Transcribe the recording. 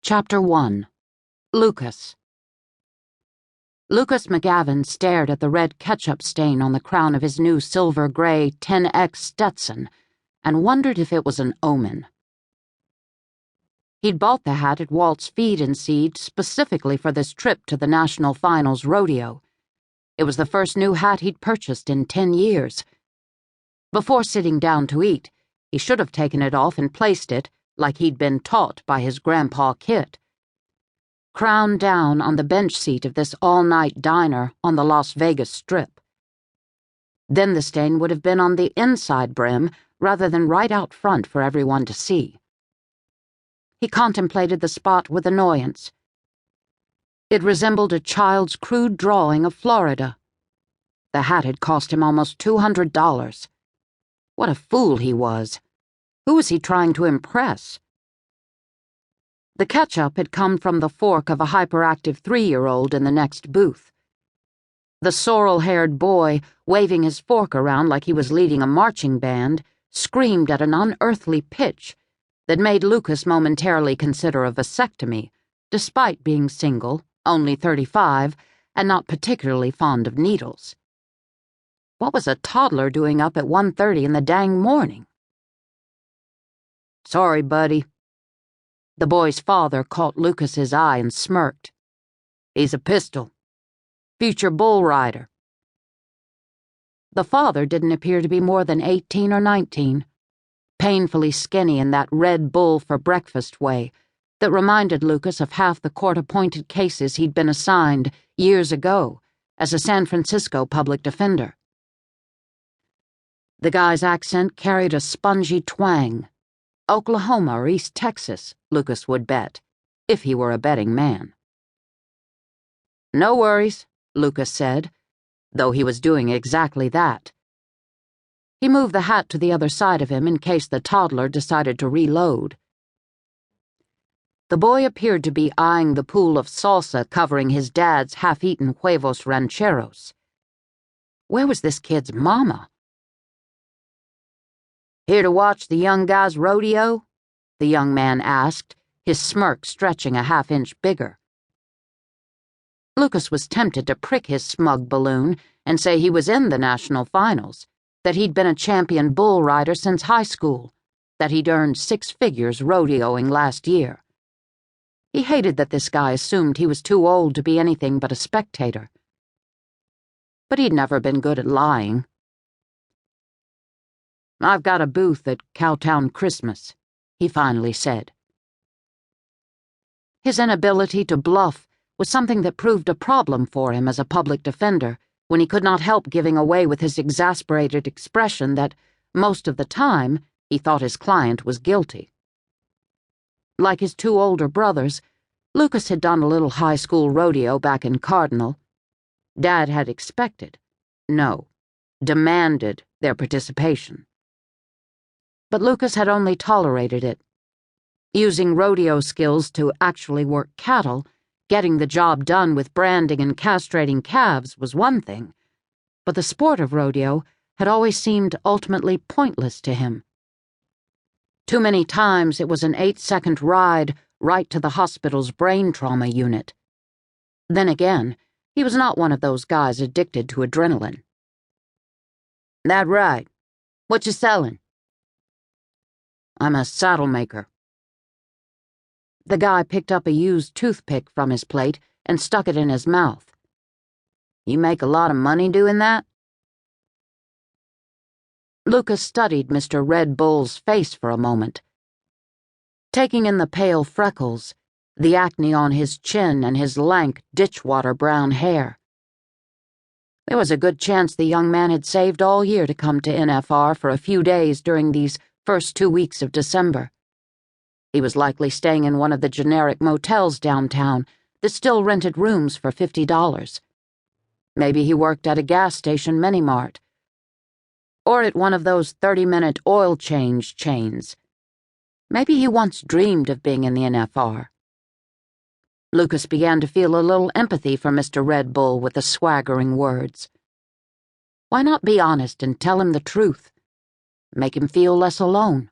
Chapter 1. Lucas. Lucas McGavin stared at the red ketchup stain on the crown of his new silver-gray 10X Stetson and wondered if it was an omen. He'd bought the hat at Walt's Feed and Seed specifically for this trip to the National Finals rodeo. It was the first new hat he'd purchased in 10 years. Before sitting down to eat, he should have taken it off and placed it, like he'd been taught by his grandpa Kit, crown down on the bench seat of this all-night diner on the Las Vegas Strip. Then the stain would have been on the inside brim rather than right out front for everyone to see. He contemplated the spot with annoyance. It resembled a child's crude drawing of Florida. The hat had cost him almost $200. What a fool he was. Who was he trying to impress? The ketchup had come from the fork of a hyperactive 3-year-old in the next booth. The sorrel-haired boy, waving his fork around like he was leading a marching band, screamed at an unearthly pitch that made Lucas momentarily consider a vasectomy, despite being single, only 35, and not particularly fond of needles. What was a toddler doing up at 1:30 in the dang morning? "Sorry, buddy." The boy's father caught Lucas's eye and smirked. "He's a pistol. Future bull rider." The father didn't appear to be more than 18 or 19, painfully skinny in that Red Bull for breakfast way that reminded Lucas of half the court-appointed cases he'd been assigned years ago as a San Francisco public defender. The guy's accent carried a spongy twang. Oklahoma or East Texas, Lucas would bet, if he were a betting man. "No worries," Lucas said, though he was doing exactly that. He moved the hat to the other side of him in case the toddler decided to reload. The boy appeared to be eyeing the pool of salsa covering his dad's half-eaten huevos rancheros. Where was this kid's mama? "Here to watch the young guy's rodeo?" the young man asked, his smirk stretching a half-inch bigger. Lucas was tempted to prick his smug balloon and say he was in the national finals, that he'd been a champion bull rider since high school, that he'd earned 6 figures rodeoing last year. He hated that this guy assumed he was too old to be anything but a spectator. But he'd never been good at lying. "I've got a booth at Cowtown Christmas," he finally said. His inability to bluff was something that proved a problem for him as a public defender when he could not help giving away with his exasperated expression that, most of the time, he thought his client was guilty. Like his 2 older brothers, Lucas had done a little high school rodeo back in Cardinal. Dad had expected, no, demanded their participation. But Lucas had only tolerated it. Using rodeo skills to actually work cattle, getting the job done with branding and castrating calves was one thing, but the sport of rodeo had always seemed ultimately pointless to him. Too many times it was an 8-second ride right to the hospital's brain trauma unit. Then again, he was not one of those guys addicted to adrenaline. "That right. What you selling?" "I'm a saddlemaker." The guy picked up a used toothpick from his plate and stuck it in his mouth. "You make a lot of money doing that?" Lucas studied Mr. Red Bull's face for a moment, taking in the pale freckles, the acne on his chin, and his lank, ditchwater brown hair. There was a good chance the young man had saved all year to come to NFR for a few days during these first 2 weeks of December. He was likely staying in one of the generic motels downtown that still rented rooms for $50. Maybe he worked at a gas station mini-mart, or at one of those 30-minute oil change chains. Maybe he once dreamed of being in the NFR. Lucas began to feel a little empathy for Mr. Red Bull with the swaggering words. Why not be honest and tell him the truth? Make him feel less alone.